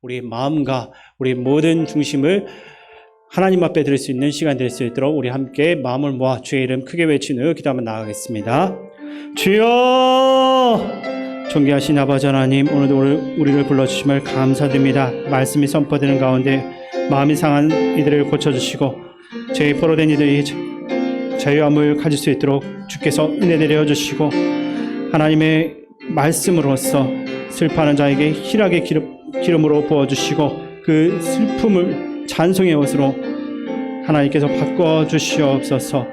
우리 마음과 우리 모든 중심을 하나님 앞에 드릴 수 있는 시간 될 수 있도록 우리 함께 마음을 모아 주의 이름 크게 외친 후 기도하며 나아가겠습니다. 주여! 존귀하신 아버지 하나님, 오늘도 우리를 불러주심을 감사드립니다. 말씀이 선포되는 가운데 마음이 상한 이들을 고쳐주시고 죄에 포로된 이들이 자유함을 가질 수 있도록 주께서 은혜 내려 주시고 하나님의 말씀으로써 슬퍼하는 자에게 희락의 기름으로 부어주시고 그 슬픔을 찬송의 옷으로 하나님께서 바꿔주시옵소서.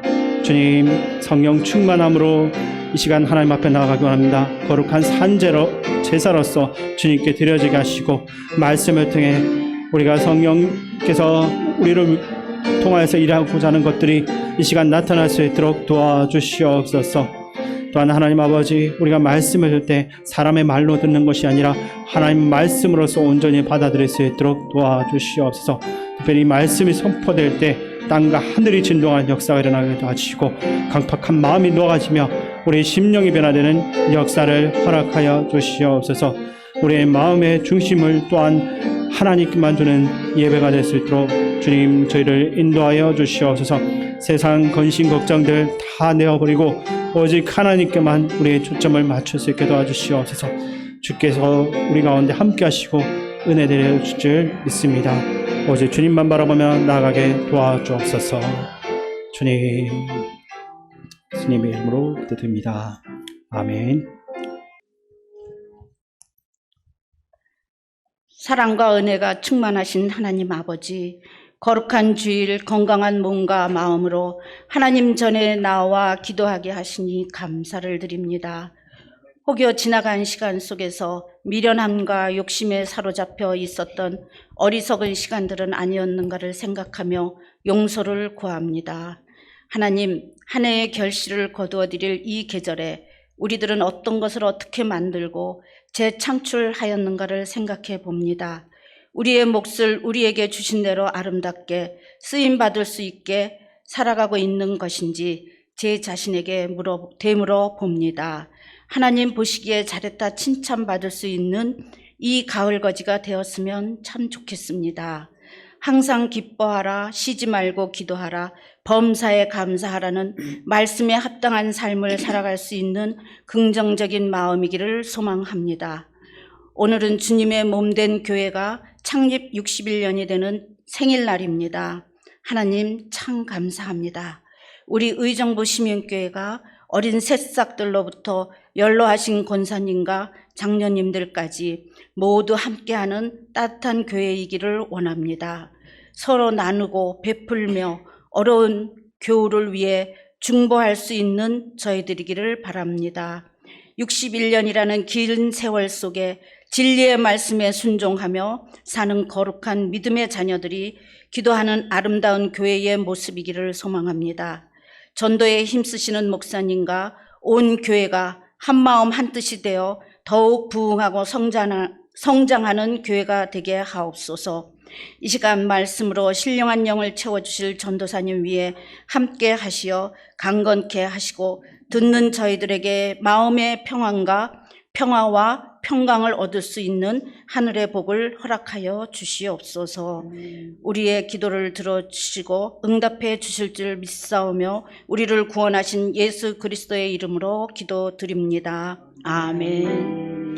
주님, 성령 충만함으로 이 시간 하나님 앞에 나아가기 원합니다. 거룩한 제사로서 주님께 드려지게 하시고 말씀을 통해 우리가 성령께서 우리를 통하여서 일하고자 하는 것들이 이 시간 나타날 수 있도록 도와주시옵소서. 또한 하나님 아버지, 우리가 말씀을 들 때 사람의 말로 듣는 것이 아니라 하나님 말씀으로서 온전히 받아들일 수 있도록 도와주시옵소서. 특별히 말씀이 선포될 때 땅과 하늘이 진동하는 역사가 일어나게 도와주시고 강팍한 마음이 녹아지며 우리의 심령이 변화되는 역사를 허락하여 주시옵소서. 우리의 마음의 중심을 또한 하나님께만 두는 예배가 될 수 있도록 주님 저희를 인도하여 주시옵소서. 세상 근심 걱정들 다 내어버리고 오직 하나님께만 우리의 초점을 맞출 수 있게 도와주시옵소서. 주께서 우리 가운데 함께 하시고 은혜 내려 주실 줄 믿습니다. 오직 주님만 바라보며 나아가게 도와주옵소서. 주님의 이름으로 기도드립니다. 아멘. 사랑과 은혜가 충만하신 하나님 아버지, 거룩한 주일 건강한 몸과 마음으로 하나님 전에 나와 기도하게 하시니 감사를 드립니다. 혹여 지나간 시간 속에서 미련함과 욕심에 사로잡혀 있었던 어리석은 시간들은 아니었는가를 생각하며 용서를 구합니다. 하나님, 한 해의 결실을 거두어드릴 이 계절에 우리들은 어떤 것을 어떻게 만들고 재창출하였는가를 생각해 봅니다. 우리의 몫을 우리에게 주신 대로 아름답게 쓰임받을 수 있게 살아가고 있는 것인지 제 자신에게 되물어 봅니다. 하나님 보시기에 잘했다 칭찬받을 수 있는 이 가을거지가 되었으면 참 좋겠습니다. 항상 기뻐하라, 쉬지 말고 기도하라, 범사에 감사하라는 말씀에 합당한 삶을 살아갈 수 있는 긍정적인 마음이기를 소망합니다. 오늘은 주님의 몸된 교회가 창립 61년이 되는 생일날입니다. 하나님 참 감사합니다. 우리 의정부 시민교회가 어린 새싹들로부터 연로하신 권사님과 장로님들까지 모두 함께하는 따뜻한 교회이기를 원합니다. 서로 나누고 베풀며 어려운 교우를 위해 중보할 수 있는 저희들이기를 바랍니다. 61년이라는 긴 세월 속에 진리의 말씀에 순종하며 사는 거룩한 믿음의 자녀들이 기도하는 아름다운 교회의 모습이기를 소망합니다. 전도에 힘쓰시는 목사님과 온 교회가 한마음 한뜻이 되어 더욱 부흥하고 성장하는 교회가 되게 하옵소서. 이 시간 말씀으로 신령한 영을 채워주실 전도사님 위에 함께 하시어 강건케 하시고 듣는 저희들에게 마음의 평화와 평강을 얻을 수 있는 하늘의 복을 허락하여 주시옵소서. 우리의 기도를 들어주시고 응답해 주실 줄 믿사오며 우리를 구원하신 예수 그리스도의 이름으로 기도드립니다. 아멘.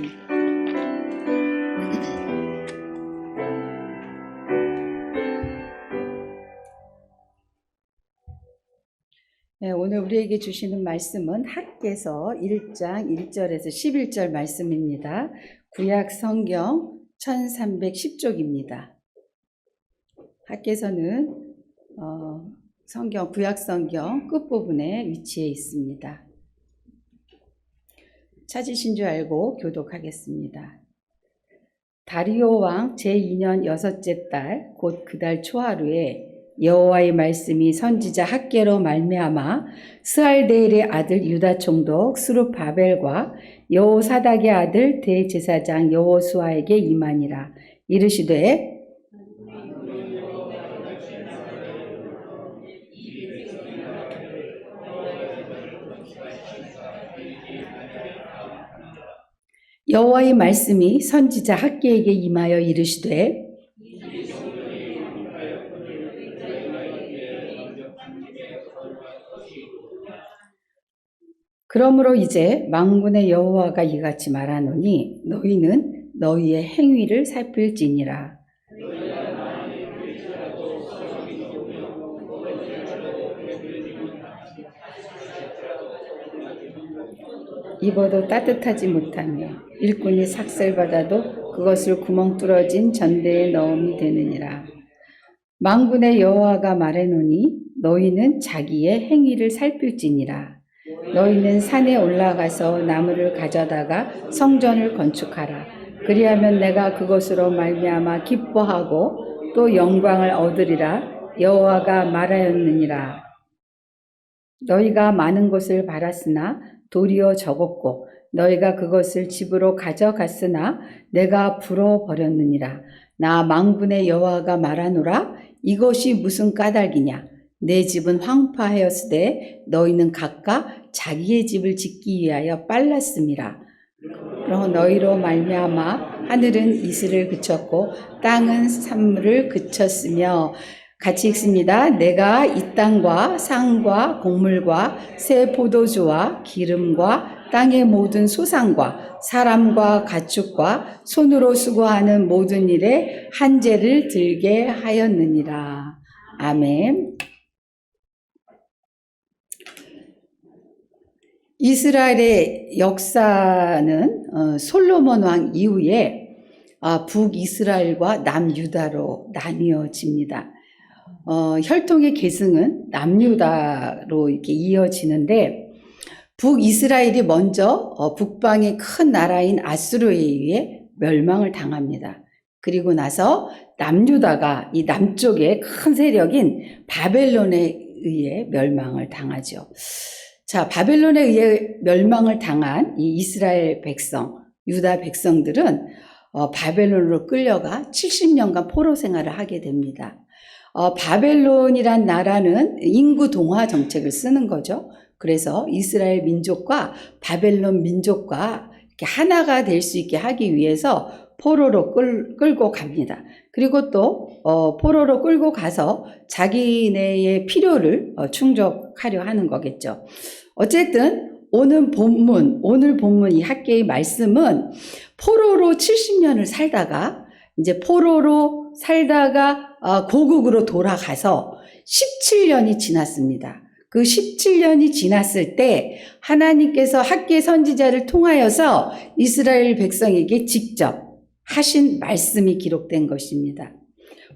네, 오늘 우리에게 주시는 말씀은 학개서 1장 1절에서 11절 말씀입니다. 구약 성경 1310쪽입니다. 학개서는 구약 성경 끝부분에 위치해 있습니다. 찾으신 줄 알고 교독하겠습니다. 다리오 왕 제2년 여섯째 달 곧 그 달 초하루에 여호와의 말씀이 선지자 학개로 말미암아 스알데일의 아들 유다 총독 스룹바벨과 여호사닥의 아들 대제사장 여호수아에게 임하니라. 이르시되 여호와의 말씀이 선지자 학개에게 임하여 이르시되 그러므로 이제 만군의 여호와가 이같이 말하노니 너희는 너희의 행위를 살필지니라. 입어도 따뜻하지 못하며 일꾼이 삭슬받아도 그것을 구멍 뚫어진 전대에 넣음이 되느니라. 만군의 여호와가 말하노니 너희는 자기의 행위를 살필지니라. 너희는 산에 올라가서 나무를 가져다가 성전을 건축하라. 그리하면 내가 그것으로 말미암아 기뻐하고 또 영광을 얻으리라. 여호와가 말하였느니라. 너희가 많은 것을 바랐으나 도리어 적었고 너희가 그것을 집으로 가져갔으나 내가 불어버렸느니라. 나 만군의 여호와가 말하노라. 이것이 무슨 까닭이냐. 내 집은 황폐하였으되 너희는 각각 자기의 집을 짓기 위하여 빨랐음이라. 그러므로 너희로 말미암아 하늘은 이슬을 그쳤고 땅은 산물을 그쳤으며 같이 읽습니다. 내가 이 땅과 산과 곡물과 새 포도주와 기름과 땅의 모든 소산과 사람과 가축과 손으로 수고하는 모든 일에 한재를 들게 하였느니라. 아멘. 이스라엘의 역사는 솔로몬 왕 이후에 북이스라엘과 남유다로 나뉘어집니다. 혈통의 계승은 남유다로 이렇게 이어지는데 북이스라엘이 먼저 북방의 큰 나라인 아수르에 의해 멸망을 당합니다. 그리고 나서 남유다가 이 남쪽의 큰 세력인 바벨론에 의해 멸망을 당하죠. 자, 바벨론에 의해 멸망을 당한 이 이스라엘 백성, 유다 백성들은 바벨론으로 끌려가 70년간 포로 생활을 하게 됩니다. 바벨론이란 나라는 인구 동화 정책을 쓰는 거죠. 그래서 이스라엘 민족과 바벨론 민족과 이렇게 하나가 될 수 있게 하기 위해서 포로로 끌고 갑니다. 그리고 또 포로로 끌고 가서 자기네의 필요를 충족하려 하는 거겠죠. 어쨌든 오늘 본문 이 학개의 말씀은 포로로 70년을 살다가 이제 포로로 살다가 고국으로 돌아가서 17년이 지났습니다. 그 17년이 지났을 때 하나님께서 학개 선지자를 통하여서 이스라엘 백성에게 직접 하신 말씀이 기록된 것입니다.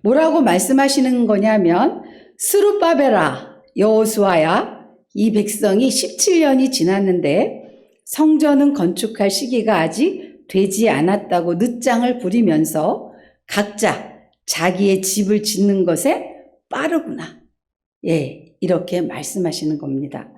뭐라고 말씀하시는 거냐면 스룹바벨아 여호수아야 이 백성이 17년이 지났는데 성전은 건축할 시기가 아직 되지 않았다고 늦장을 부리면서 각자 자기의 집을 짓는 것에 빠르구나. 예, 이렇게 말씀하시는 겁니다.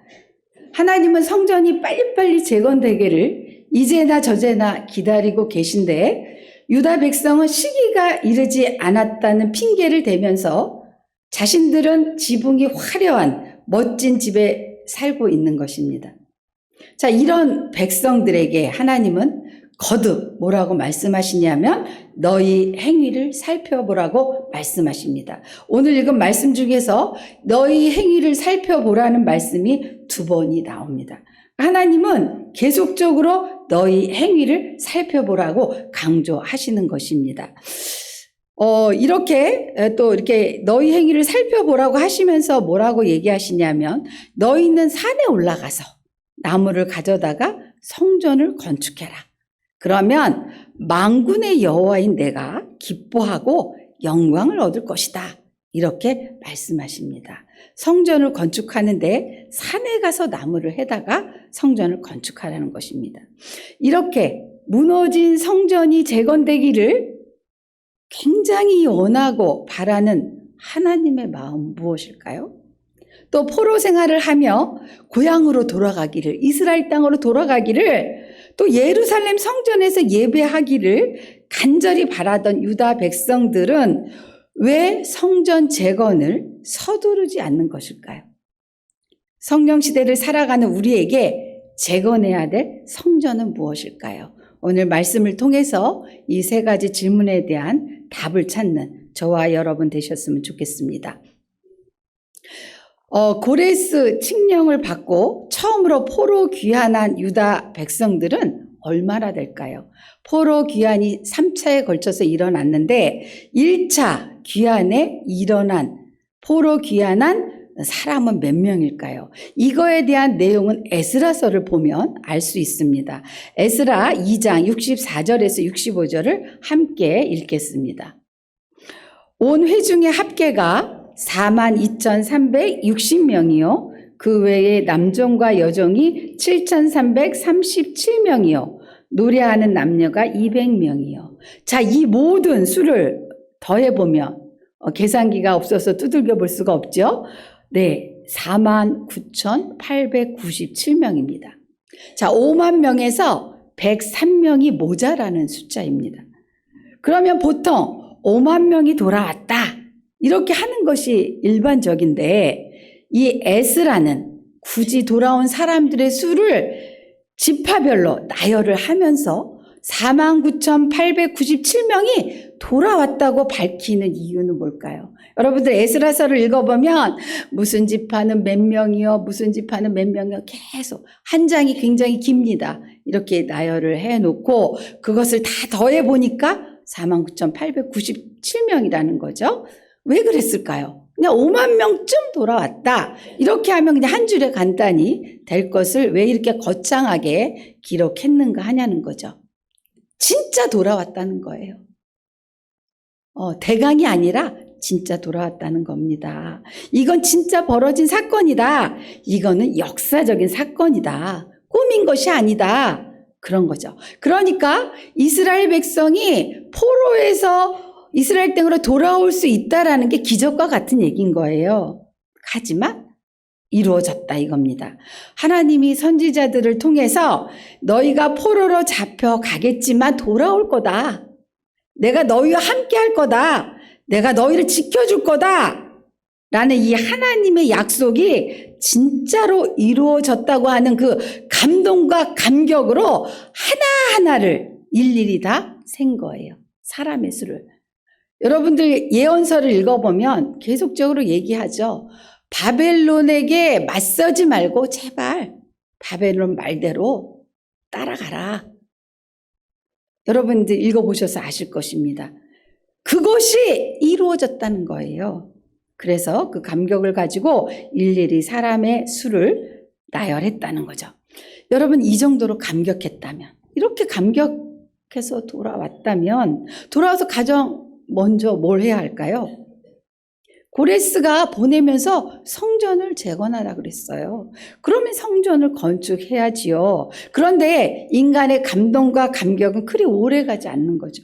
하나님은 성전이 빨리빨리 재건되기를 이제나 저제나 기다리고 계신데 유다 백성은 시기가 이르지 않았다는 핑계를 대면서 자신들은 지붕이 화려한 멋진 집에 살고 있는 것입니다. 자, 이런 백성들에게 하나님은 거듭 뭐라고 말씀하시냐면 너희 행위를 살펴보라고 말씀하십니다. 오늘 읽은 말씀 중에서 너희 행위를 살펴보라는 말씀이 2번이 나옵니다. 하나님은 계속적으로 너희 행위를 살펴보라고 강조하시는 것입니다. 이렇게 또 이렇게 너희 행위를 살펴보라고 하시면서 뭐라고 얘기하시냐면 너희는 산에 올라가서 나무를 가져다가 성전을 건축해라. 그러면 만군의 여호와인 내가 기뻐하고 영광을 얻을 것이다. 이렇게 말씀하십니다. 성전을 건축하는데 산에 가서 나무를 해다가 성전을 건축하라는 것입니다. 이렇게 무너진 성전이 재건되기를 굉장히 원하고 바라는 하나님의 마음 무엇일까요? 또 포로 생활을 하며 고향으로 돌아가기를, 이스라엘 땅으로 돌아가기를, 또 예루살렘 성전에서 예배하기를 간절히 바라던 유다 백성들은 왜 성전 재건을 서두르지 않는 것일까요? 성령 시대를 살아가는 우리에게 재건해야 될 성전은 무엇일까요? 오늘 말씀을 통해서 이 세 가지 질문에 대한 답을 찾는 저와 여러분 되셨으면 좋겠습니다. 고레스 칙령을 받고 처음으로 포로 귀환한 유다 백성들은 얼마나 될까요? 포로 귀환이 3차에 걸쳐서 일어났는데 1차 귀환에 일어난 포로 귀환한 사람은 몇 명일까요? 이거에 대한 내용은 에스라서를 보면 알 수 있습니다. 에스라 2장 64절에서 65절을 함께 읽겠습니다. 온 회중의 합계가 42,360명이요. 그 외에 남종과 여종이 7,337명이요. 노래하는 남녀가 200명이요. 자, 이 모든 수를 더해보면 계산기가 없어서 두들겨 볼 수가 없죠. 네, 49,897명입니다. 자, 5만 명에서 103명이 모자라는 숫자입니다. 그러면 보통 5만 명이 돌아왔다 이렇게 하는 것이 일반적인데 이 에스라는 굳이 돌아온 사람들의 수를 지파별로 나열을 하면서 49,897명이 돌아왔다고 밝히는 이유는 뭘까요? 여러분들 에스라서를 읽어보면 무슨 지파는 몇 명이요, 무슨 지파는 몇 명이요, 계속 한 장이 굉장히 깁니다. 이렇게 나열을 해놓고 그것을 다 더해보니까 49,897명이라는 거죠. 왜 그랬을까요? 그냥 5만 명쯤 돌아왔다. 이렇게 하면 그냥 한 줄에 간단히 될 것을 왜 이렇게 거창하게 기록했는가 하냐는 거죠. 진짜 돌아왔다는 거예요. 대강이 아니라 진짜 돌아왔다는 겁니다. 이건 진짜 벌어진 사건이다. 이거는 역사적인 사건이다. 꾸민 것이 아니다. 그런 거죠. 그러니까 이스라엘 백성이 포로에서 이스라엘 땅으로 돌아올 수 있다라는 게 기적과 같은 얘기인 거예요. 하지만 이루어졌다 이겁니다. 하나님이 선지자들을 통해서 너희가 포로로 잡혀가겠지만 돌아올 거다. 내가 너희와 함께 할 거다. 내가 너희를 지켜줄 거다. 라는 이 하나님의 약속이 진짜로 이루어졌다고 하는 그 감동과 감격으로 하나하나를 일일이 다 센 거예요. 사람의 수를. 여러분들 예언서를 읽어보면 계속적으로 얘기하죠. 바벨론에게 맞서지 말고 제발 바벨론 말대로 따라가라. 여러분들 읽어보셔서 아실 것입니다. 그것이 이루어졌다는 거예요. 그래서 그 감격을 가지고 일일이 사람의 수를 나열했다는 거죠. 여러분 이 정도로 감격했다면, 이렇게 감격해서 돌아왔다면 돌아와서 가장 먼저 뭘 해야 할까요? 고레스가 보내면서 성전을 재건하라 그랬어요. 그러면 성전을 건축해야지요. 그런데 인간의 감동과 감격은 그리 오래 가지 않는 거죠.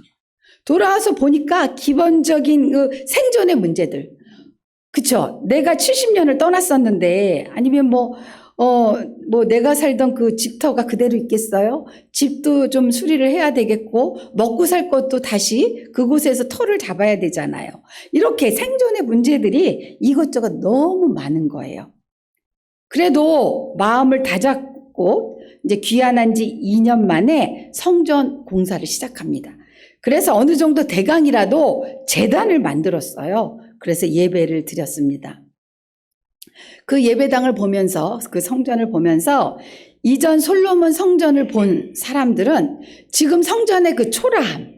돌아와서 보니까 기본적인 그 생존의 문제들. 그쵸? 내가 70년을 떠났었는데 아니면 내가 살던 그 집터가 그대로 있겠어요? 집도 좀 수리를 해야 되겠고 먹고 살 것도 다시 그곳에서 터를 잡아야 되잖아요. 이렇게 생존의 문제들이 이것저것 너무 많은 거예요. 그래도 마음을 다잡고 이제 귀환한 지 2년 만에 성전 공사를 시작합니다. 그래서 어느 정도 대강이라도 제단을 만들었어요. 그래서 예배를 드렸습니다. 그 예배당을 보면서, 그 성전을 보면서 이전 솔로몬 성전을 본 사람들은 지금 성전의 그 초라함,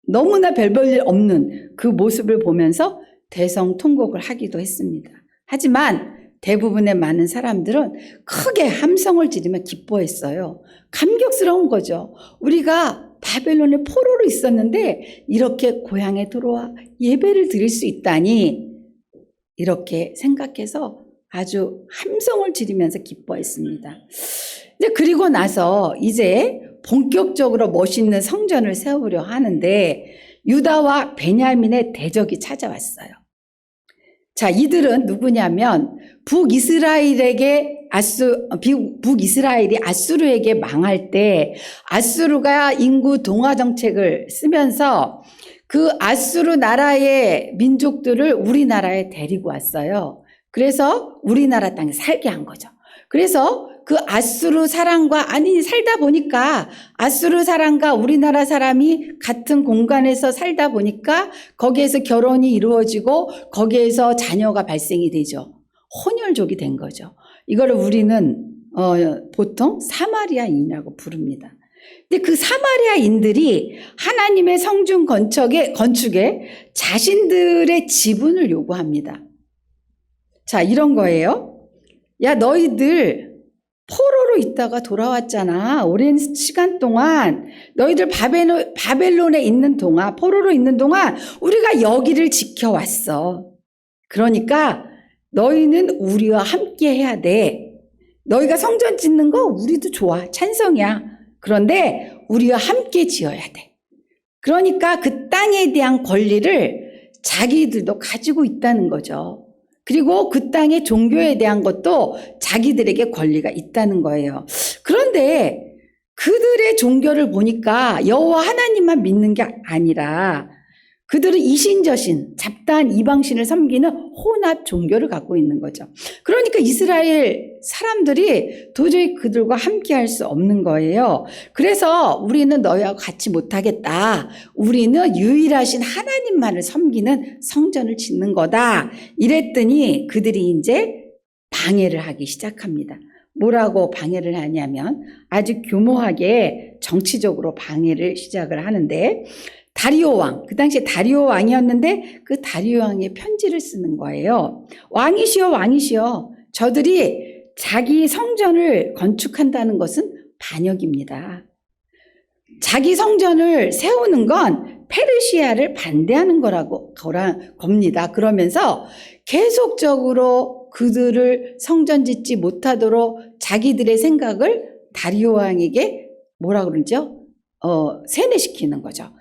너무나 별볼일 없는 그 모습을 보면서 대성통곡을 하기도 했습니다. 하지만 대부분의 많은 사람들은 크게 함성을 지르며 기뻐했어요. 감격스러운 거죠. 우리가 바벨론의 포로로 있었는데 이렇게 고향에 들어와 예배를 드릴 수 있다니, 이렇게 생각해서 아주 함성을 지르면서 기뻐했습니다. 이제 그리고 나서 이제 본격적으로 멋있는 성전을 세우려 하는데 유다와 베냐민의 대적이 찾아왔어요. 자, 이들은 누구냐면 북이스라엘이 아수르에게 망할 때 아수르가 인구 동화 정책을 쓰면서 그 아수르 나라의 민족들을 우리나라에 데리고 왔어요. 그래서 우리나라 땅에 살게 한 거죠. 그래서 그 아수르 사람과 아니 살다 보니까 아수르 사람과 우리나라 사람이 같은 공간에서 살다 보니까 거기에서 결혼이 이루어지고 거기에서 자녀가 발생이 되죠. 혼혈족이 된 거죠. 이거를 우리는 보통 사마리아인이라고 부릅니다. 근데 그 사마리아인들이 하나님의 성중 건축에 자신들의 지분을 요구합니다. 자, 이런 거예요. 야, 너희들 포로로 있다가 돌아왔잖아. 오랜 시간 동안 너희들 바벨론에 있는 동안, 포로로 있는 동안 우리가 여기를 지켜왔어. 그러니까 너희는 우리와 함께 해야 돼. 너희가 성전 짓는 거 우리도 좋아. 찬성이야. 그런데 우리와 함께 지어야 돼. 그러니까 그 땅에 대한 권리를 자기들도 가지고 있다는 거죠. 그리고 그 땅의 종교에 대한 것도 자기들에게 권리가 있다는 거예요. 그런데 그들의 종교를 보니까 여호와 하나님만 믿는 게 아니라 그들은 이신저신, 잡다한 이방신을 섬기는 혼합 종교를 갖고 있는 거죠. 그러니까 이스라엘 사람들이 도저히 그들과 함께 할 수 없는 거예요. 그래서 우리는 너희와 같이 못하겠다. 우리는 유일하신 하나님만을 섬기는 성전을 짓는 거다. 이랬더니 그들이 이제 방해를 하기 시작합니다. 뭐라고 방해를 하냐면 아주 교모하게 정치적으로 방해를 시작을 하는데 다리오 왕, 그 당시에 다리오 왕이었는데 그 다리오 왕의 편지를 쓰는 거예요. 왕이시여, 왕이시여. 저들이 자기 성전을 건축한다는 것은 반역입니다. 자기 성전을 세우는 건 페르시아를 반대하는 겁니다. 그러면서 계속적으로 그들을 성전 짓지 못하도록 자기들의 생각을 다리오 왕에게 뭐라 그러죠? 세뇌시키는 거죠.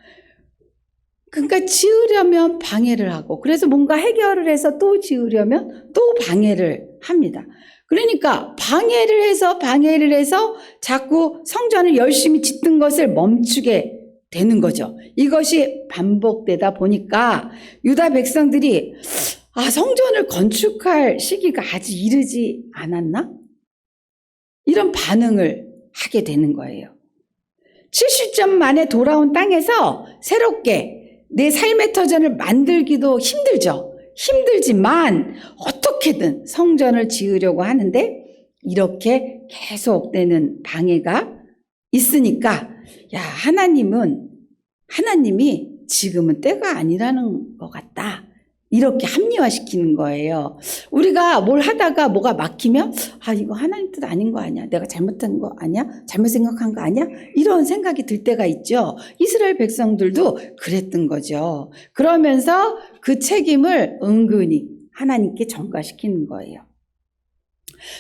그러니까 지으려면 방해를 하고 그래서 뭔가 해결을 해서 또 지으려면 또 방해를 합니다. 그러니까 방해를 해서 자꾸 성전을 열심히 짓는 것을 멈추게 되는 거죠. 이것이 반복되다 보니까 유다 백성들이 성전을 건축할 시기가 아직 이르지 않았나? 이런 반응을 하게 되는 거예요. 70년 만에 돌아온 땅에서 새롭게 내 삶의 터전을 만들기도 힘들지만 어떻게든 성전을 지으려고 하는데 이렇게 계속되는 방해가 있으니까 하나님이 지금은 때가 아니라는 것 같다. 이렇게 합리화시키는 거예요. 우리가 뭘 하다가 뭐가 막히면 이거 하나님 뜻 아닌 거 아니야? 내가 잘못한 거 아니야? 잘못 생각한 거 아니야? 이런 생각이 들 때가 있죠. 이스라엘 백성들도 그랬던 거죠. 그러면서 그 책임을 은근히 하나님께 전가시키는 거예요.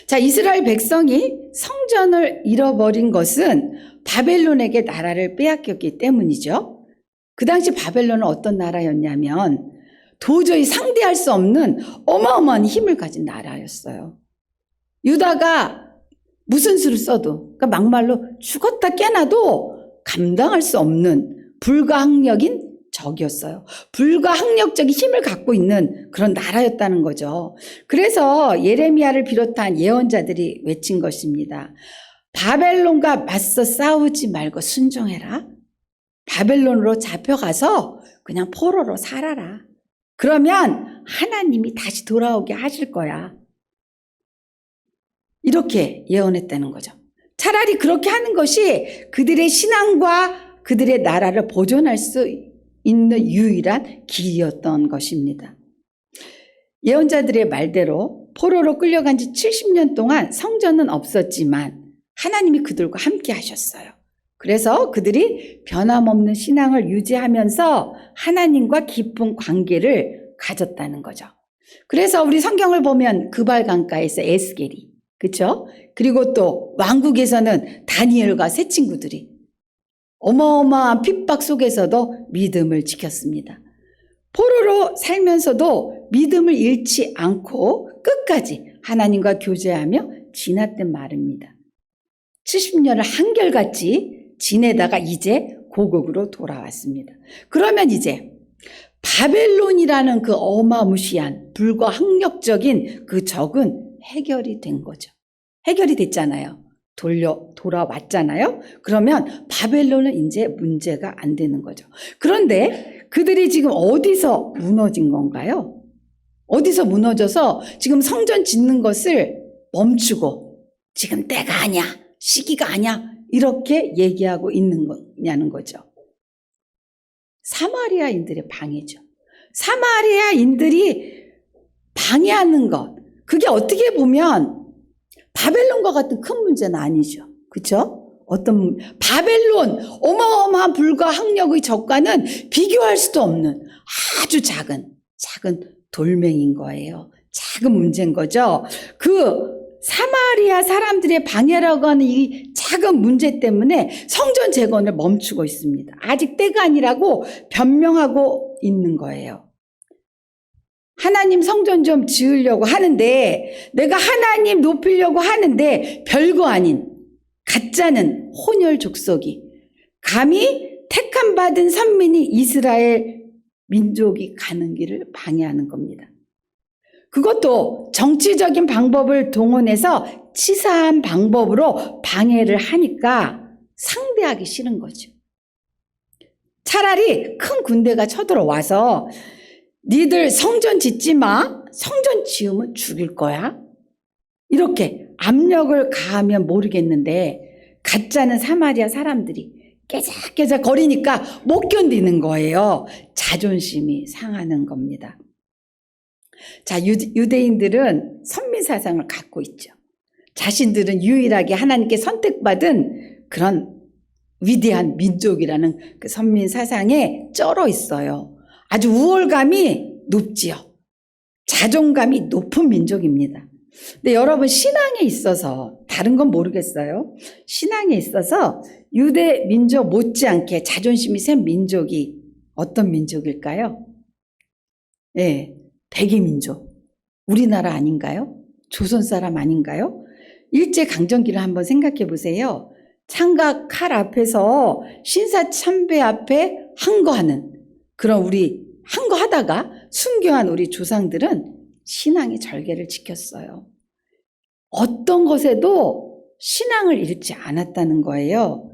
자, 이스라엘 백성이 성전을 잃어버린 것은 바벨론에게 나라를 빼앗겼기 때문이죠. 그 당시 바벨론은 어떤 나라였냐면 도저히 상대할 수 없는 어마어마한 힘을 가진 나라였어요. 유다가 무슨 수를 써도, 그러니까 막말로 죽었다 깨나도 감당할 수 없는 불가항력인 적이었어요. 불가항력적인 힘을 갖고 있는 그런 나라였다는 거죠. 그래서 예레미야를 비롯한 예언자들이 외친 것입니다. 바벨론과 맞서 싸우지 말고 순종해라. 바벨론으로 잡혀가서 그냥 포로로 살아라. 그러면 하나님이 다시 돌아오게 하실 거야. 이렇게 예언했다는 거죠. 차라리 그렇게 하는 것이 그들의 신앙과 그들의 나라를 보존할 수 있는 유일한 길이었던 것입니다. 예언자들의 말대로 포로로 끌려간 지 70년 동안 성전은 없었지만 하나님이 그들과 함께 하셨어요. 그래서 그들이 변함없는 신앙을 유지하면서 하나님과 깊은 관계를 가졌다는 거죠. 그래서 우리 성경을 보면 그발 강가에서 에스겔이, 그렇죠? 그리고 또 왕국에서는 다니엘과 세 친구들이 어마어마한 핍박 속에서도 믿음을 지켰습니다. 포로로 살면서도 믿음을 잃지 않고 끝까지 하나님과 교제하며 지났던 말입니다. 70년을 한결같이 지내다가 이제 고국으로 돌아왔습니다. 그러면 이제 바벨론이라는 그 어마무시한 불가항력적인 그 적은 해결이 된 거죠. 해결이 됐잖아요. 돌아왔잖아요. 그러면 바벨론은 이제 문제가 안 되는 거죠. 그런데 그들이 지금 어디서 무너진 건가요? 어디서 무너져서 지금 성전 짓는 것을 멈추고 지금 때가 아니야, 시기가 아니야 이렇게 얘기하고 있는 거냐는 거죠. 사마리아인들의 방해죠. 사마리아인들이 방해하는 것, 그게 어떻게 보면 바벨론과 같은 큰 문제는 아니죠. 그렇죠? 어떤 바벨론 어마어마한 불과 학력의 적과는 비교할 수도 없는 아주 작은 돌멩이인 거예요. 작은 문제인 거죠. 그 사마리아 사람들의 방해라고 하는 이 작은 문제 때문에 성전 재건을 멈추고 있습니다. 아직 때가 아니라고 변명하고 있는 거예요. 하나님 성전 좀 지으려고 하는데, 내가 하나님 높이려고 하는데 별거 아닌 가짜는 혼혈 족속이 감히 택함 받은 선민이 이스라엘 민족이 가는 길을 방해하는 겁니다. 그것도 정치적인 방법을 동원해서 치사한 방법으로 방해를 하니까 상대하기 싫은 거죠. 차라리 큰 군대가 쳐들어와서 니들 성전 짓지 마. 성전 지으면 죽일 거야. 이렇게 압력을 가하면 모르겠는데 가짜는 사마리아 사람들이 깨작깨작 거리니까 못 견디는 거예요. 자존심이 상하는 겁니다. 자, 유대인들은 선민 사상을 갖고 있죠. 자신들은 유일하게 하나님께 선택받은 그런 위대한 민족이라는 그 선민 사상에 쩔어 있어요. 아주 우월감이 높지요. 자존감이 높은 민족입니다. 근데 여러분 신앙에 있어서 다른 건 모르겠어요. 신앙에 있어서 유대 민족 못지않게 자존심이 센 민족이 어떤 민족일까요? 네, 백이민족. 우리나라 아닌가요? 조선 사람 아닌가요? 일제강점기를 한번 생각해 보세요. 창과 칼 앞에서 신사참배 앞에 항거하는 그런 우리 항거하다가 순교한 우리 조상들은 신앙의 절개를 지켰어요. 어떤 것에도 신앙을 잃지 않았다는 거예요.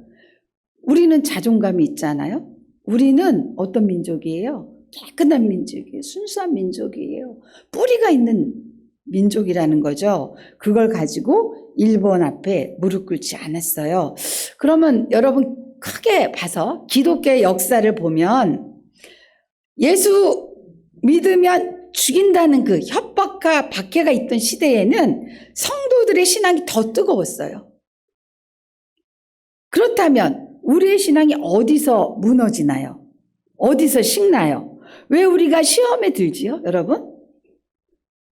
우리는 자존감이 있잖아요. 우리는 어떤 민족이에요? 깨끗한 민족이에요. 순수한 민족이에요. 뿌리가 있는 민족이라는 거죠. 그걸 가지고 일본 앞에 무릎 꿇지 않았어요. 그러면 여러분 크게 봐서 기독교의 역사를 보면 예수 믿으면 죽인다는 그 협박과 박해가 있던 시대에는 성도들의 신앙이 더 뜨거웠어요. 그렇다면 우리의 신앙이 어디서 무너지나요? 어디서 식나요? 왜 우리가 시험에 들지요, 여러분?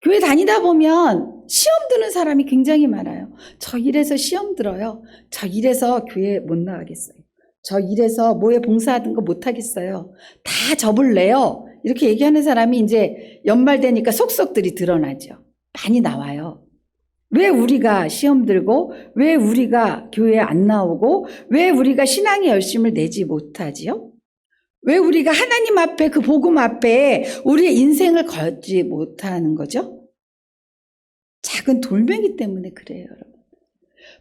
교회 다니다 보면 시험 드는 사람이 굉장히 많아요. 저 이래서 시험 들어요. 저 이래서 교회 못 나가겠어요. 저 이래서 뭐에 봉사하던 거 못 하겠어요. 다 접을래요. 이렇게 얘기하는 사람이 이제 연말 되니까 속속들이 드러나죠. 많이 나와요. 왜 우리가 시험 들고, 왜 우리가 교회에 안 나오고, 왜 우리가 신앙의 열심을 내지 못하지요? 왜 우리가 하나님 앞에 그 복음 앞에 우리의 인생을 걸지 못하는 거죠? 작은 돌멩이 때문에 그래요, 여러분.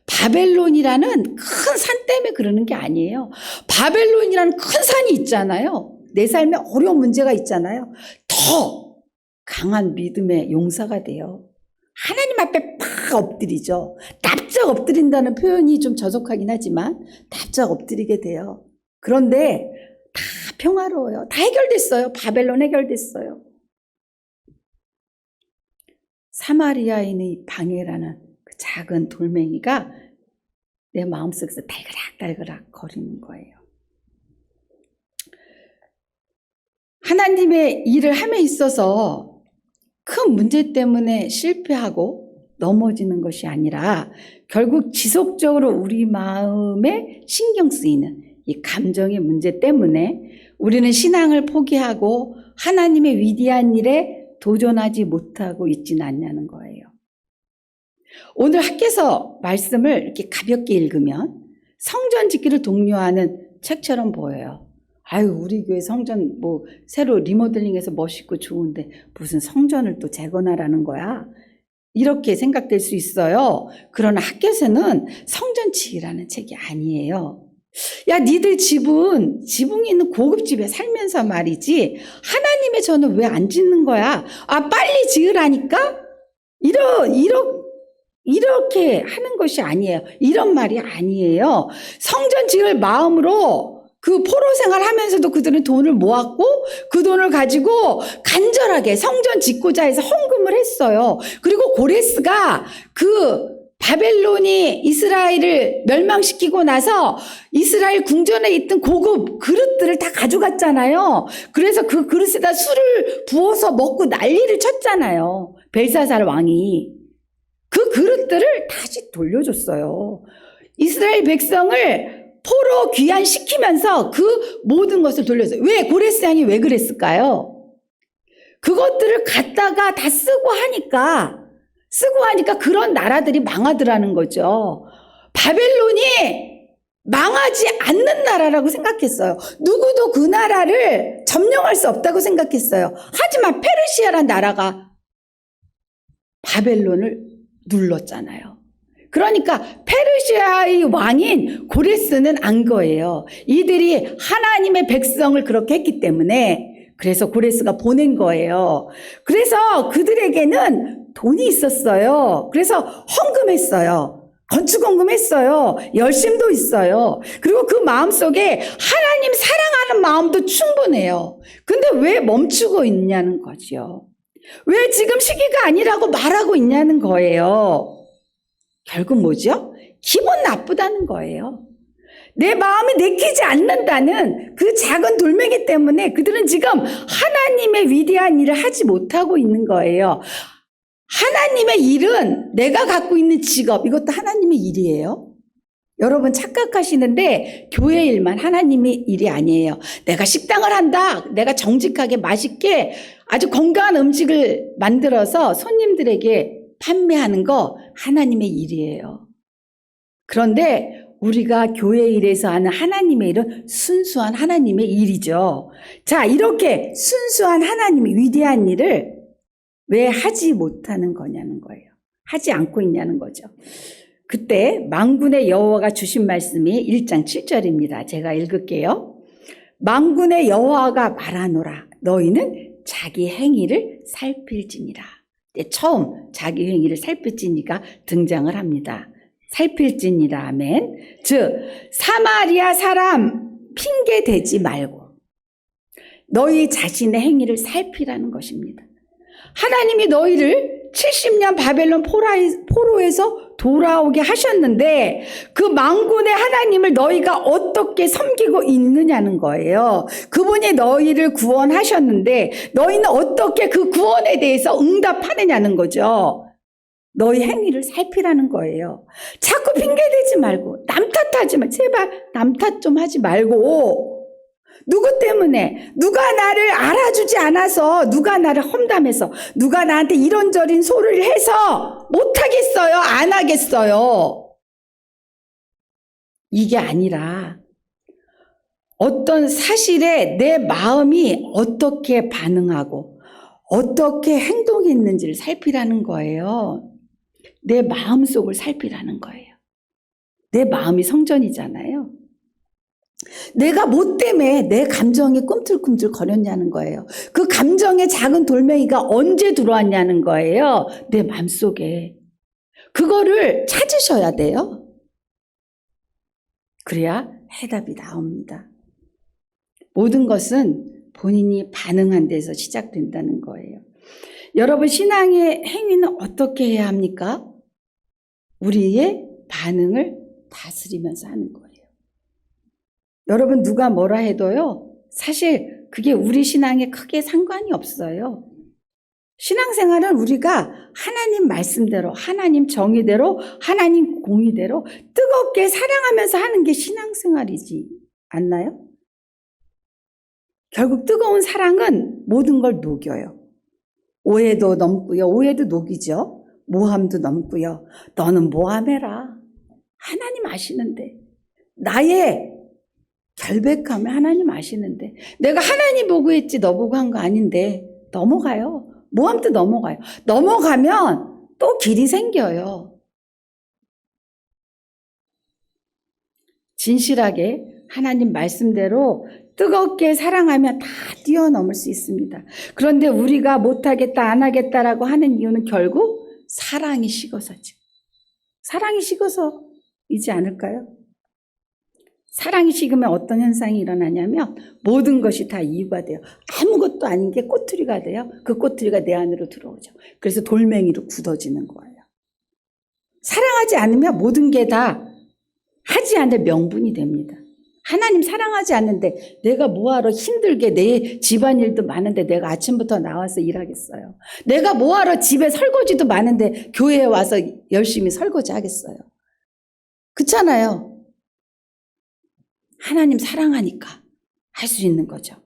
바벨론이라는 큰 산 때문에 그러는 게 아니에요. 바벨론이라는 큰 산이 있잖아요. 내 삶에 어려운 문제가 있잖아요. 더 강한 믿음의 용사가 돼요. 하나님 앞에 팍 엎드리죠. 납작 엎드린다는 표현이 좀 저속하긴 하지만 납작 엎드리게 돼요. 그런데 다 평화로워요. 다 해결됐어요. 바벨론 해결됐어요. 사마리아인의 방해라는 그 작은 돌멩이가 내 마음속에서 달그락달그락 거리는 거예요. 하나님의 일을 함에 있어서 큰 문제 때문에 실패하고 넘어지는 것이 아니라 결국 지속적으로 우리 마음에 신경 쓰이는 이 감정의 문제 때문에 우리는 신앙을 포기하고 하나님의 위대한 일에 도전하지 못하고 있지는 않냐는 거예요. 오늘 학교에서 말씀을 이렇게 가볍게 읽으면 성전 짓기를 독려하는 책처럼 보여요. 아유, 우리 교회 성전 뭐 새로 리모델링해서 멋있고 좋은데 무슨 성전을 또 재건하라는 거야? 이렇게 생각될 수 있어요. 그러나 학교에서는 성전지기라는 책이 아니에요. 야, 니들 지붕이 있는 고급집에 살면서 말이지 하나님의 전을 왜 안 짓는 거야? 아, 빨리 지으라니까? 이렇게 하는 것이 아니에요. 이런 말이 아니에요. 성전 지을 마음으로 그 포로 생활하면서도 그들은 돈을 모았고 그 돈을 가지고 간절하게 성전 짓고자 해서 헌금을 했어요. 그리고 고레스가 그 바벨론이 이스라엘을 멸망시키고 나서 이스라엘 궁전에 있던 고급 그릇들을 다 가져갔잖아요. 그래서 그 그릇에다 술을 부어서 먹고 난리를 쳤잖아요. 벨사살 왕이. 그 그릇들을 다시 돌려줬어요. 이스라엘 백성을 포로 귀환시키면서 그 모든 것을 돌려줬어요. 왜? 고레스 왕이 왜 그랬을까요? 그것들을 갖다가 다 쓰고 하니까 그런 나라들이 망하더라는 거죠. 바벨론이 망하지 않는 나라라고 생각했어요. 누구도 그 나라를 점령할 수 없다고 생각했어요. 하지만 페르시아란 나라가 바벨론을 눌렀잖아요. 그러니까 페르시아의 왕인 고레스는 안 거예요. 이들이 하나님의 백성을 그렇게 했기 때문에 그래서 고레스가 보낸 거예요. 그래서 그들에게는 돈이 있었어요. 그래서 헌금했어요. 건축 헌금했어요. 열심도 있어요. 그리고 그 마음속에 하나님 사랑하는 마음도 충분해요. 근데 왜 멈추고 있냐는 거죠. 왜 지금 시기가 아니라고 말하고 있냐는 거예요. 결국 뭐죠? 기분 나쁘다는 거예요. 내 마음이 내키지 않는다는 그 작은 돌멩이 때문에 그들은 지금 하나님의 위대한 일을 하지 못하고 있는 거예요. 하나님의 일은 내가 갖고 있는 직업, 이것도 하나님의 일이에요. 여러분 착각하시는데 교회 일만 하나님의 일이 아니에요. 내가 식당을 한다. 내가 정직하게 맛있게 아주 건강한 음식을 만들어서 손님들에게 판매하는 거 하나님의 일이에요. 그런데 우리가 교회 일에서 하는 하나님의 일은 순수한 하나님의 일이죠. 자, 이렇게 순수한 하나님의 위대한 일을 왜 하지 못하는 거냐는 거예요. 하지 않고 있냐는 거죠. 그때 만군의 여호와가 주신 말씀이 1장 7절입니다. 제가 읽을게요. 만군의 여호와가 말하노라. 너희는 자기 행위를 살필지니라. 처음 자기 행위를 살필지니가 등장을 합니다. 살필지니라. 아멘. 즉 사마리아 사람 핑계 대지 말고 너희 자신의 행위를 살피라는 것입니다. 하나님이 너희를 70년 바벨론 포로에서 돌아오게 하셨는데 그 만군의 하나님을 너희가 어떻게 섬기고 있느냐는 거예요. 그분이 너희를 구원하셨는데 너희는 어떻게 그 구원에 대해서 응답하느냐는 거죠. 너희 행위를 살피라는 거예요. 자꾸 핑계대지 말고 남 탓하지 마. 제발 남 탓 좀 하지 말고 누구 때문에 누가 나를 알아주지 않아서 누가 나를 험담해서 누가 나한테 이런저런 소리를 해서 못하겠어요? 안 하겠어요? 이게 아니라 어떤 사실에 내 마음이 어떻게 반응하고 어떻게 행동했는지를 살피라는 거예요. 내 마음속을 살피라는 거예요. 내 마음이 성전이잖아요. 내가 뭐 때문에 내 감정이 꿈틀꿈틀 거렸냐는 거예요. 그 감정의 작은 돌멩이가 언제 들어왔냐는 거예요. 내 마음속에. 그거를 찾으셔야 돼요. 그래야 해답이 나옵니다. 모든 것은 본인이 반응한 데서 시작된다는 거예요. 여러분 신앙의 행위는 어떻게 해야 합니까? 우리의 반응을 다스리면서 하는 거예요. 여러분 누가 뭐라 해도요. 사실 그게 우리 신앙에 크게 상관이 없어요. 신앙생활은 우리가 하나님 말씀대로 하나님 정의대로 하나님 공의대로 뜨겁게 사랑하면서 하는 게 신앙생활이지 않나요? 결국 뜨거운 사랑은 모든 걸 녹여요. 오해도 넘고요. 오해도 녹이죠. 모함도 넘고요. 너는 모함해라. 하나님 아시는데. 나의 결백함을 하나님 아시는데. 내가 하나님 보고 했지 너 보고 한 거 아닌데. 넘어가요. 모함도 넘어가요. 넘어가면 또 길이 생겨요. 진실하게 하나님 말씀대로 뜨겁게 사랑하면 다 뛰어넘을 수 있습니다. 그런데 우리가 못하겠다, 안 하겠다라고 하는 이유는 결국 사랑이 식어서죠. 사랑이 식어서이지 않을까요? 사랑이 식으면 어떤 현상이 일어나냐면 모든 것이 다 이유가 돼요. 아무것도 아닌 게 꼬투리가 돼요. 그 꼬투리가 내 안으로 들어오죠. 그래서 돌멩이로 굳어지는 거예요. 사랑하지 않으면 모든 게 다 하지 않을 명분이 됩니다. 하나님 사랑하지 않는데 내가 뭐하러 힘들게 내 집안일도 많은데 내가 아침부터 나와서 일하겠어요. 내가 뭐하러 집에 설거지도 많은데 교회에 와서 열심히 설거지 하겠어요. 그렇잖아요. 하나님 사랑하니까 할 수 있는 거죠.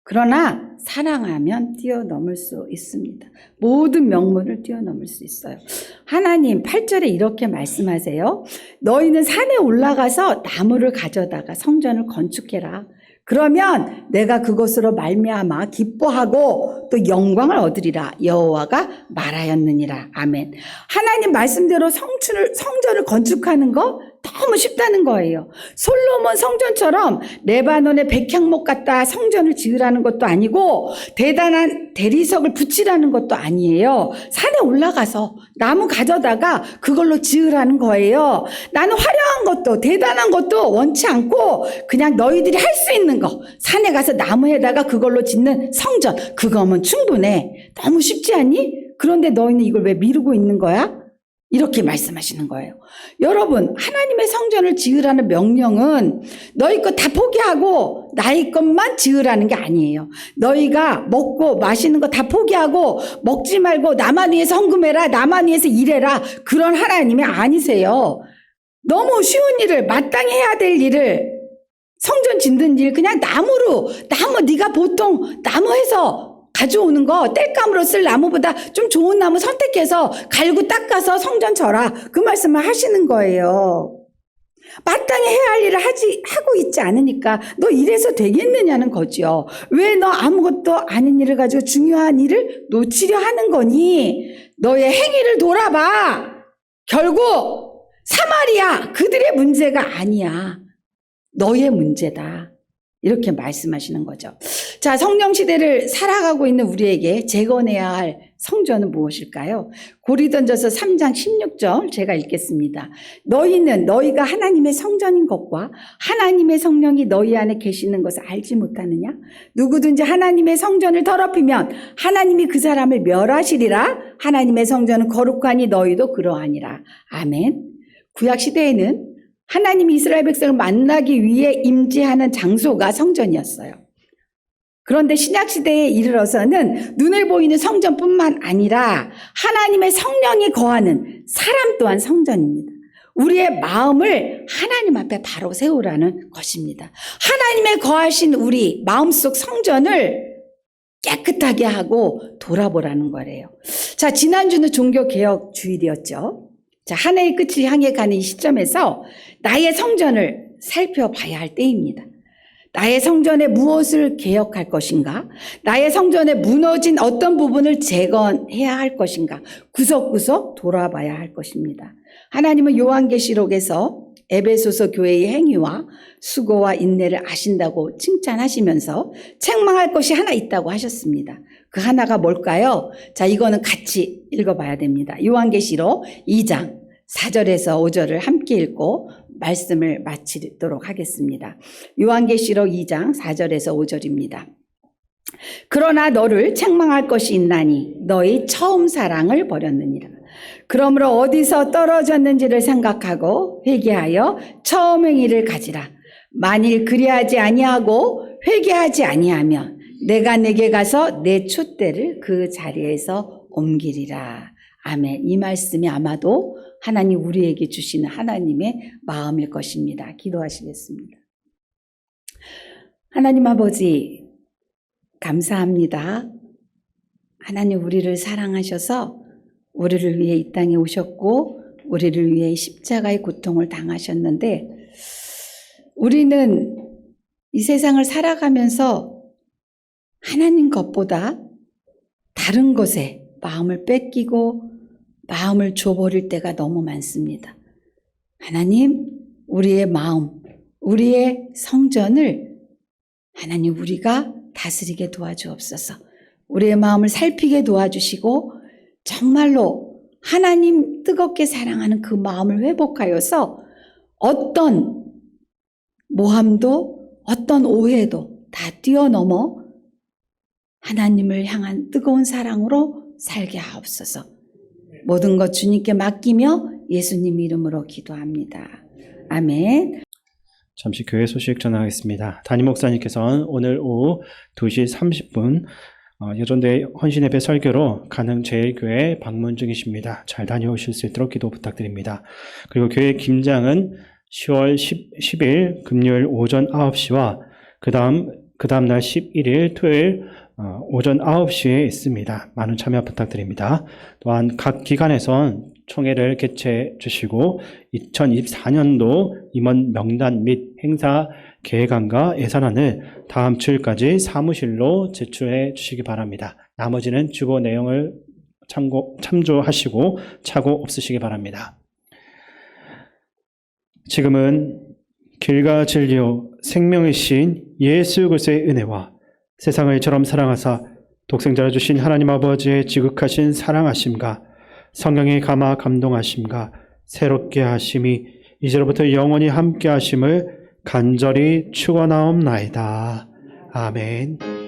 그러나 사랑하면 뛰어넘을 수 있습니다. 모든 명분을 뛰어넘을 수 있어요. 하나님 8절에 이렇게 말씀하세요. 너희는 산에 올라가서 나무를 가져다가 성전을 건축해라. 그러면 내가 그것으로 말미암아 기뻐하고 또 영광을 얻으리라. 여호와가 말하였느니라. 아멘. 하나님 말씀대로 성전을 건축하는 거 너무 쉽다는 거예요. 솔로몬 성전처럼 레바논의 백향목 갖다 성전을 지으라는 것도 아니고 대단한 대리석을 붙이라는 것도 아니에요. 산에 올라가서 나무 가져다가 그걸로 지으라는 거예요. 나는 화려한 것도 대단한 것도 원치 않고 그냥 너희들이 할 수 있는 거, 산에 가서 나무에다가 그걸로 짓는 성전, 그거면 충분해. 너무 쉽지 않니? 그런데 너희는 이걸 왜 미루고 있는 거야? 이렇게 말씀하시는 거예요. 여러분, 하나님의 성전을 지으라는 명령은 너희 것 다 포기하고 나의 것만 지으라는 게 아니에요. 너희가 먹고 마시는 거 다 포기하고 먹지 말고 나만 위해서 헌금해라, 나만 위해서 일해라, 그런 하나님이 아니세요. 너무 쉬운 일을, 마땅히 해야 될 일을, 성전 짓는 일 그냥 나무 네가 보통 나무 해서 가져오는 거, 땔감으로 쓸 나무보다 좀 좋은 나무 선택해서 갈고 닦아서 성전 져라, 그 말씀을 하시는 거예요. 마땅히 해야 할 일을 하고 있지 않으니까 너 이래서 되겠느냐는 거죠. 왜 너 아무것도 아닌 일을 가지고 중요한 일을 놓치려 하는 거니? 너의 행위를 돌아봐. 결국 사마리아 그들의 문제가 아니야. 너의 문제다. 이렇게 말씀하시는 거죠. 자, 성령 시대를 살아가고 있는 우리에게 재건해야 할 성전은 무엇일까요? 고린도전서 3장 16절 제가 읽겠습니다. 너희는 너희가 하나님의 성전인 것과 하나님의 성령이 너희 안에 계시는 것을 알지 못하느냐? 누구든지 하나님의 성전을 더럽히면 하나님이 그 사람을 멸하시리라. 하나님의 성전은 거룩하니 너희도 그러하니라. 아멘. 구약 시대에는 하나님이 이스라엘 백성을 만나기 위해 임재하는 장소가 성전이었어요. 그런데 신약시대에 이르러서는 눈에 보이는 성전뿐만 아니라 하나님의 성령이 거하는 사람 또한 성전입니다. 우리의 마음을 하나님 앞에 바로 세우라는 것입니다. 하나님의 거하신 우리 마음속 성전을 깨끗하게 하고 돌아보라는 거래요. 자, 지난주는 종교개혁 주일이었죠. 자, 한 해의 끝을 향해 가는 이 시점에서 나의 성전을 살펴봐야 할 때입니다. 나의 성전에 무엇을 개혁할 것인가? 나의 성전에 무너진 어떤 부분을 재건해야 할 것인가? 구석구석 돌아봐야 할 것입니다. 하나님은 요한계시록에서 에베소서 교회의 행위와 수고와 인내를 아신다고 칭찬하시면서 책망할 것이 하나 있다고 하셨습니다. 그 하나가 뭘까요? 자, 이거는 같이 읽어봐야 됩니다. 요한계시록 2장 4절에서 5절을 함께 읽고 말씀을 마치도록 하겠습니다. 요한계시록 2장 4절에서 5절입니다. 그러나 너를 책망할 것이 있나니 너희 처음 사랑을 버렸느니라. 그러므로 어디서 떨어졌는지를 생각하고 회개하여 처음 행위를 가지라. 만일 그리하지 아니하고 회개하지 아니하면 내가 내게 가서 내 촛대를 그 자리에서 옮기리라. 아멘. 이 말씀이 아마도 하나님 우리에게 주시는 하나님의 마음일 것입니다. 기도하시겠습니다. 하나님 아버지, 감사합니다. 하나님 우리를 사랑하셔서 우리를 위해 이 땅에 오셨고 우리를 위해 십자가의 고통을 당하셨는데 우리는 이 세상을 살아가면서 하나님 것보다 다른 것에 마음을 뺏기고 마음을 줘버릴 때가 너무 많습니다. 하나님, 우리의 마음, 우리의 성전을 하나님 우리가 다스리게 도와주옵소서. 우리의 마음을 살피게 도와주시고 정말로 하나님 뜨겁게 사랑하는 그 마음을 회복하여서 어떤 모함도 어떤 오해도 다 뛰어넘어 하나님을 향한 뜨거운 사랑으로 살게 하옵소서. 모든 것 주님께 맡기며 예수님 이름으로 기도합니다. 아멘. 잠시 교회 소식 전하겠습니다. 담임 목사님께서는 오늘 오후 2시 30분 여전대 헌신예배 설교로 가능 제일교회 방문 중이십니다. 잘 다녀오실 수 있도록 기도 부탁드립니다. 그리고 교회 김장은 10월 10일 금요일 오전 9시와 그 다음 날 11일 토요일 오전 9시에 있습니다. 많은 참여 부탁드립니다. 또한 각 기관에선 총회를 개최해 주시고 2024년도 임원 명단 및 행사 계획안과 예산안을 다음 주일까지 사무실로 제출해 주시기 바랍니다. 나머지는 주보 내용을 참조하시고 착오 없으시기 바랍니다. 지금은 길과 진리요 생명이신 예수 그리스도의 은혜와 세상을 이처럼 사랑하사 독생자를 주신 하나님 아버지의 지극하신 사랑하심과 성령의 감화 감동하심과 새롭게 하심이 이제로부터 영원히 함께 하심을 간절히 축원하옵나이다. 아멘.